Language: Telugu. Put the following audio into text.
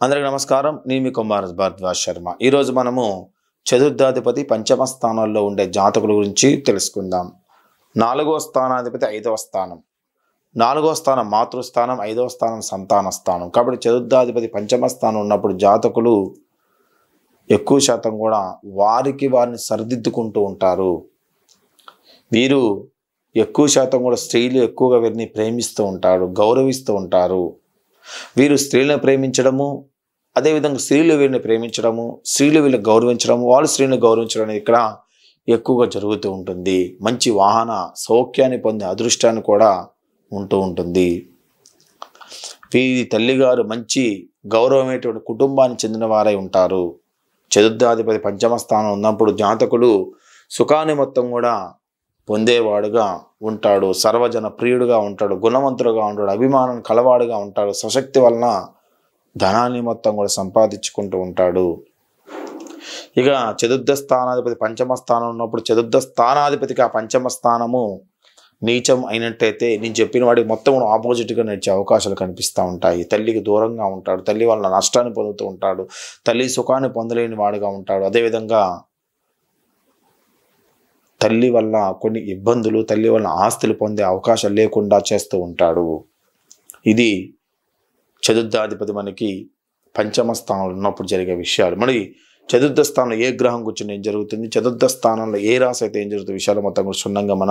అందరికీ నమస్కారం. నేను మీ కుమార్ భరద్వాజ్ శర్మ. ఈరోజు మనము చతుర్థాధిపతి పంచమ స్థానాల్లో ఉండే జాతకుల గురించి తెలుసుకుందాం. 4వ స్థానాధిపతి 5వ స్థానం. 4వ స్థానం మాతృస్థానం, 5వ స్థానం సంతాన స్థానం. కాబట్టి చతుర్థాధిపతి పంచమ స్థానం ఉన్నప్పుడు జాతకులు ఎక్కువ శాతం కూడా వారిని సరిదిద్దుకుంటూ ఉంటారు. వీరు ఎక్కువ శాతం కూడా స్త్రీలు ఎక్కువగా వీరిని ప్రేమిస్తూ ఉంటారు, గౌరవిస్తూ ఉంటారు. వీరు స్త్రీలను ప్రేమించడము, అదేవిధంగా స్త్రీలు వీరిని ప్రేమించడము, స్త్రీలు వీళ్ళని గౌరవించడము, వాళ్ళు స్త్రీని గౌరవించడం అనేది ఇక్కడ ఎక్కువగా జరుగుతూ ఉంటుంది. మంచి వాహన సౌఖ్యాన్ని పొందే అదృష్టాన్ని కూడా ఉంటూ ఉంటుంది. వీరి తల్లిగారు మంచి గౌరవమైనటువంటి కుటుంబానికి చెందిన వారై ఉంటారు. చతుర్థాధిపతి పంచమ స్థానం ఉన్నప్పుడు జాతకుడు సుఖాన్ని మొత్తం కూడా పొందేవాడుగా ఉంటాడు, సర్వజన ప్రియుడుగా ఉంటాడు, గుణవంతుడుగా ఉంటాడు, అభిమానం కలవాడుగా ఉంటాడు, స్వశక్తి వలన ధనాన్ని మొత్తం కూడా సంపాదించుకుంటూ ఉంటాడు. ఇక చతుర్థ స్థానాధిపతి పంచమ స్థానం ఉన్నప్పుడు చతుర్థ స్థానాధిపతికి ఆ పంచమ స్థానము నీచం అయినట్టయితే నేను చెప్పిన వాడికి మొత్తం ఆపోజిట్గా నడిచే అవకాశాలు కనిపిస్తూ ఉంటాయి. తల్లికి దూరంగా ఉంటాడు, తల్లి వలన నష్టాన్ని పొందుతూ ఉంటాడు, తల్లి సుఖాన్ని పొందలేని వాడుగా ఉంటాడు. అదేవిధంగా తల్లి వల్ల కొన్ని ఇబ్బందులు, తల్లి వల్ల ఆస్తులు పొందే అవకాశం లేకుండా చేస్తూ ఉంటాడు. ఇది చతుర్థాధిపతి మనకి పంచమ స్థానంలో ఉన్నప్పుడు జరిగే విషయాలు. మరి చతుర్థ స్థానంలో ఏ గ్రహం కూర్చొని ఏం జరుగుతుంది, చతుర్థ స్థానంలో ఏ రాశి అయితే ఏం జరుగుతుంది విషయాలు మొత్తం కూడా క్షుణ్ణంగా మనం